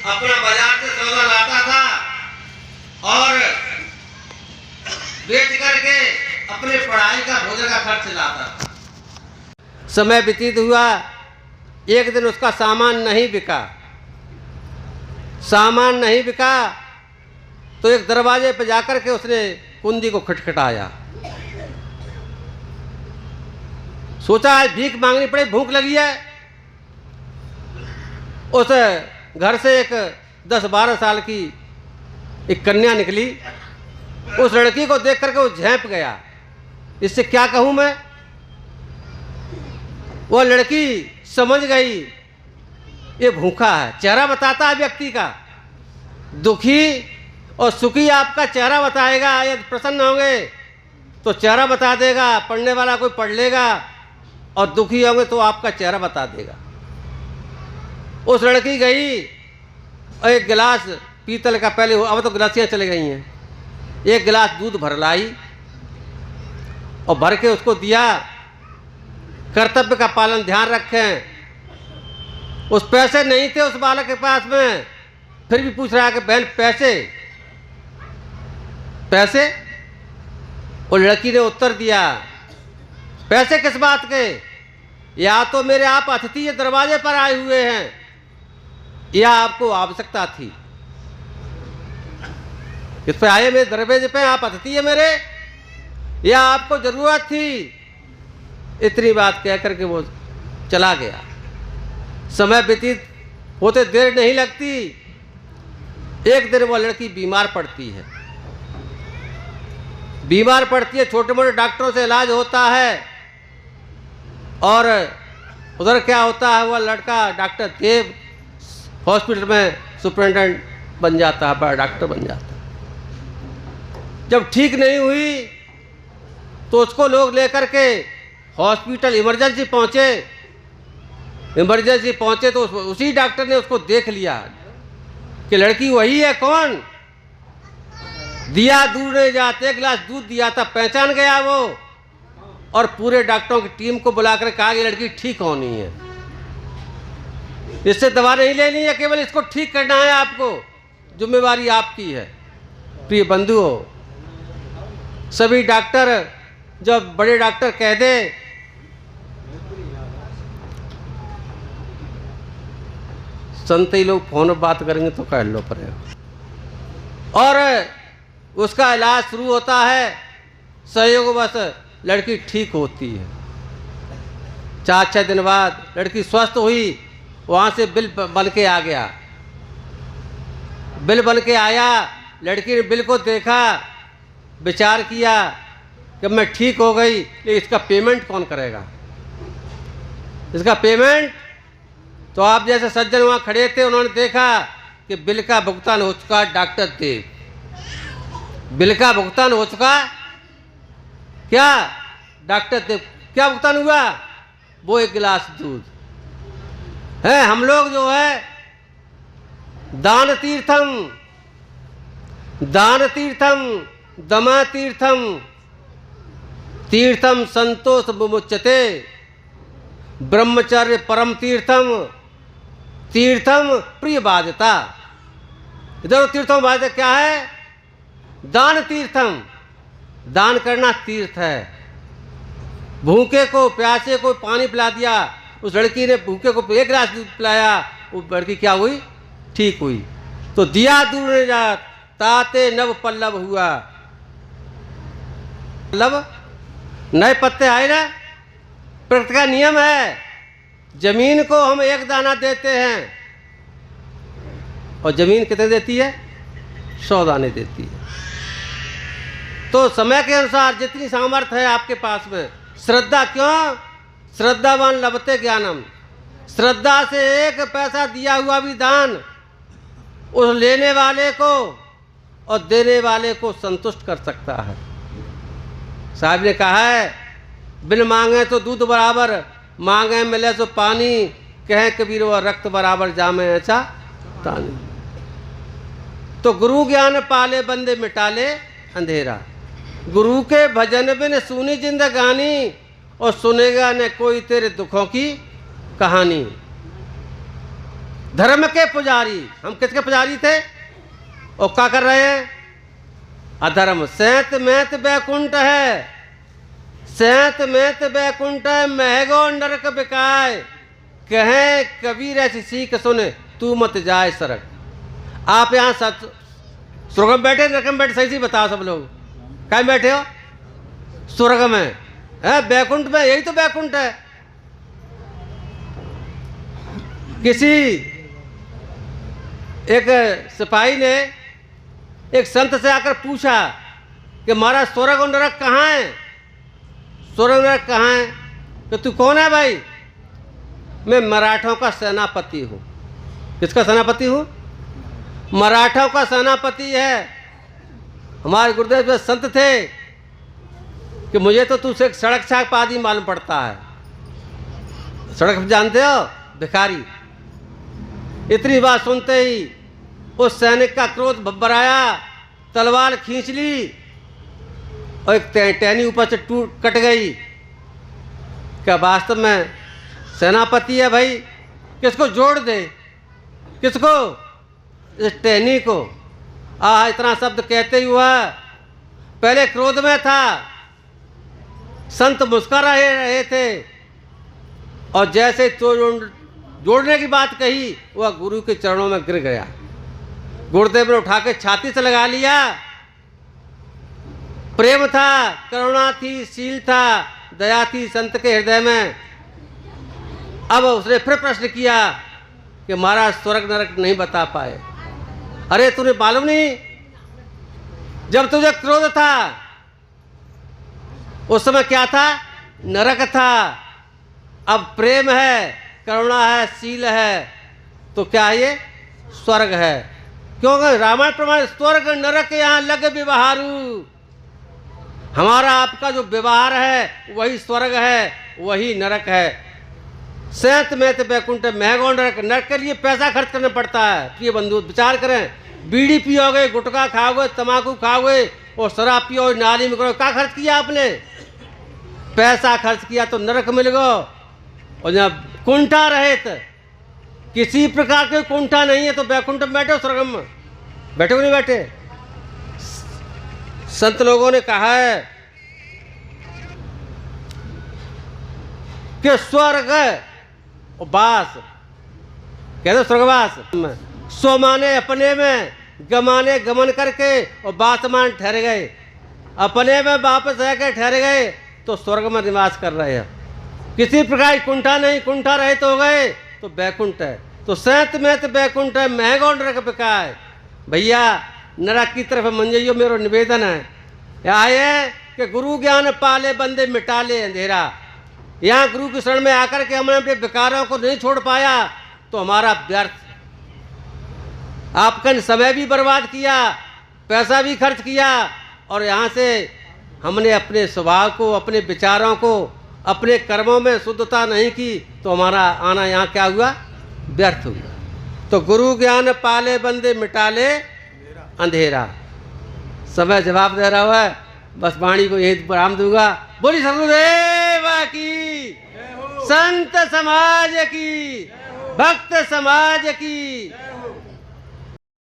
अपना बाजार से सौदा लाता था और बेच करके अपने पढ़ाई का भोजन का खर्च लाता था। समय व्यतीत हुआ, एक दिन उसका सामान नहीं बिका। सामान नहीं बिका तो एक दरवाजे पर जाकर के उसने कुंडी को खटखटाया। सोचा है भीख मांगनी पड़े, भूख लगी है। उस घर से एक 10-12 साल की एक कन्या निकली। उस लड़की को देख करके वो झेंप गया, इससे क्या कहूं मैं। वो लड़की समझ गई ये भूखा है। चेहरा बताता है व्यक्ति का, दुखी और सुखी आपका चेहरा बताएगा। यदि प्रसन्न होंगे तो चेहरा बता देगा, पढ़ने वाला कोई पढ़ लेगा, और दुखी होंगे तो आपका चेहरा बता देगा। उस लड़की गई और एक गिलास पीतल का, पहले अब तो गिलासियाँ चली गई हैं, एक गिलास दूध भर लाई और भर के उसको दिया। कर्तव्य का पालन, ध्यान रखें। उस पैसे नहीं थे उस बालक के पास में, फिर भी पूछ रहा है कि बहन पैसे पैसे। वो लड़की ने उत्तर दिया, पैसे किस बात के? या तो मेरे आप अतिथि दरवाजे पर आए हुए हैं, या आपको आवश्यकता थी। इस पे आए मेरे दरवाजे पे, आप अतिथि है मेरे, या आपको जरूरत थी? इतनी बात कह करके वो चला गया। समय व्यतीत होते देर नहीं लगती। एक दिन वो लड़की बीमार पड़ती है। बीमार पड़ती है, छोटे मोटे डॉक्टरों से इलाज होता है, और उधर क्या होता है, वह लड़का डॉक्टर देव हॉस्पिटल में सुपरिटेंडेंट बन जाता है, बड़ा डॉक्टर बन जाता है। जब ठीक नहीं हुई तो उसको लोग लेकर के हॉस्पिटल इमरजेंसी पहुंचे तो उसी डॉक्टर ने उसको देख लिया कि लड़की वही है। कौन? दिया दूर नहीं जाते, एक गिलास दूध दिया था, पहचान गया वो, और पूरे डॉक्टरों की टीम को बुलाकर कहा कि लड़की ठीक होनी है, इससे दवा नहीं लेनी है, केवल इसको ठीक करना है, आपको जिम्मेवारी आपकी है। प्रिय बंधुओं, सभी डॉक्टर, जब बड़े डॉक्टर कह दे संत ही लोग फोन पर बात करेंगे तो कह लो पड़ेगा, और उसका इलाज शुरू होता है। संयोगवश लड़की ठीक होती है। 4-6 दिन बाद लड़की स्वस्थ हुई। वहाँ से बिल बन के आ गया। बिल बन के आया, लड़की ने बिल को देखा, विचार किया कि मैं ठीक हो गई, लेकिन इसका पेमेंट कौन करेगा? इसका पेमेंट तो आप जैसे सज्जन वहाँ खड़े थे, उन्होंने देखा कि बिल का भुगतान हो चुका। डॉक्टर देव, बिल का भुगतान हो चुका। क्या? डॉक्टर देव, क्या भुगतान हुआ? वो एक गिलास दूध है। हम लोग जो है दान तीर्थम दमा तीर्थम संतोष विमुच्यते, ब्रह्मचर्य परम तीर्थम प्रिय बाध्यता। इधर तीर्थम बाध्यता क्या है? दान तीर्थम, दान करना तीर्थ है। भूखे को प्यासे को पानी पिला दिया। उस लड़की ने भूखे को एक गिलास दूध पिलाया, वो लड़की क्या हुई? ठीक हुई। तो दिया दूर नहीं जात, ताते नव पल्लव हुआ। पल्लव नए पत्ते आए ना। प्रकृति का नियम है, जमीन को हम एक दाना देते हैं और जमीन कितने देती है? 100 दाने देती है। तो समय के अनुसार जितनी सामर्थ्य है आपके पास में, श्रद्धा, क्यों? श्रद्धावान लभते ज्ञानम। श्रद्धा से एक पैसा दिया हुआ भी दान उस लेने वाले को और देने वाले को संतुष्ट कर सकता है। साहब ने कहा है, बिन मांगे तो दूध बराबर, मांगे मिले तो पानी, कहे कबीर वह रक्त बराबर जामे ऐसा तानी। तो गुरु ज्ञान पाले बंदे मिटाले अंधेरा। गुरु के भजन बिन सुनी जिंदगानी, और सुनेगा न कोई तेरे दुखों की कहानी। धर्म के पुजारी। हम किसके पुजारी थे? और क्या कर रहे हैं? अधर्म। सैत मैत बैकुंठ है, सैत मैत बैकुंठ है, महगो नरक बिकाय, कहे कबीर ऐसी सीख सुन, तू मत जाए सरक। आप यहाँ स्वर्ग में बैठे, नरक में बैठे? सही से बताओ सब लोग, कहाँ बैठे हो? स्वर्ग में है, बैकुंठ में। यही तो बैकुंठ है। किसी एक सिपाही ने एक संत से आकर पूछा कि महाराज स्वर्ग और नरक कहाँ है? स्वर्ग नरक कहाँ है? तो तू कौन है भाई? मैं मराठों का सेनापति हूँ। किसका सेनापति हूँ? मराठों का सेनापति है। हमारे गुरुदेव जो संत थे कि मुझे तो तुझसे सड़क छाप आदि मालूम पड़ता है। सड़क जानते हो? भिखारी। इतनी बात सुनते ही उस सैनिक का क्रोध भभराया, तलवार खींच ली और एक टहनी ऊपर से कट गई। क्या वास्तव में सेनापति है भाई? किसको जोड़ दे? किसको? इस टहनी को। इतना शब्द कहते ही हुआ पहले क्रोध में था, संत मुस्कुरा रहे थे, और जैसे जोड़ने की बात कही वह गुरु के चरणों में गिर गया। गुरुदेव ने उठा के छाती से लगा लिया। प्रेम था, करुणा थी, शील था, दया थी संत के हृदय में। अब उसने फिर प्रश्न किया कि महाराज स्वर्ग नरक नहीं बता पाए। अरे तूने मालूम नहीं, जब तुझे क्रोध था उस समय क्या था? नरक था। अब प्रेम है, करुणा है, शील है, तो क्या ये स्वर्ग है। क्योंकि रामायण प्रमाण स्वर्ग नरक यहाँ लग व्यवहारू। हमारा आपका जो व्यवहार है वही स्वर्ग है, वही नरक है। सैत मैत बैकुंठ महगो नरक। नरक के लिए पैसा खर्च करना पड़ता है। प्रिय बंधु विचार करें, बीड़ी पियोगे, गुटखा खाओगे, तम्बाकू खाओगे और शराब पियोगे, नाली में करोगे, क्या खर्च किया आपने? पैसा खर्च किया तो नरक मिल गो। और जब कुंठा रहित, किसी प्रकार के कुंठा नहीं है, तो बैकुंठ में बैठो, स्वर्ग में बैठे नहीं बैठे? संत लोगों ने कहा है कि स्वर्ग वास, कहते स्वर्गवास, सो माने अपने में, गमाने गमन करके, और बासमान ठहर गए। अपने में वापस आकर ठहर गए तो स्वर्ग में निवास कर रहे हैं। किसी प्रकार की कुंठा नहीं, कुंठा रहित हो गए तो बैकुंठ है। तो सैत मैत बैकुंठ है, महगो नरक बिकाय। भैया नरक की तरफ मंजइयो मेरो निवेदन है, आए कि गुरु ज्ञान पाले बंदे मिटा ले अंधेरा। यहाँ गुरु के शरण में आकर के हमने अपने विकारों को नहीं छोड़ पाया तो हमारा व्यर्थ। आपका समय भी बर्बाद किया, पैसा भी खर्च किया, और यहाँ से हमने अपने स्वभाव को, अपने विचारों को, अपने कर्मों में शुद्धता नहीं की तो हमारा आना यहाँ क्या हुआ? व्यर्थ हुआ। तो गुरु ज्ञान पाले बंदे मिटा ले अंधेरा। समय जवाब दे रहा है, बस वाणी को यही विराम दूंगा। बोली सदगुरुदेव की, संत समाज की, भक्त समाज की।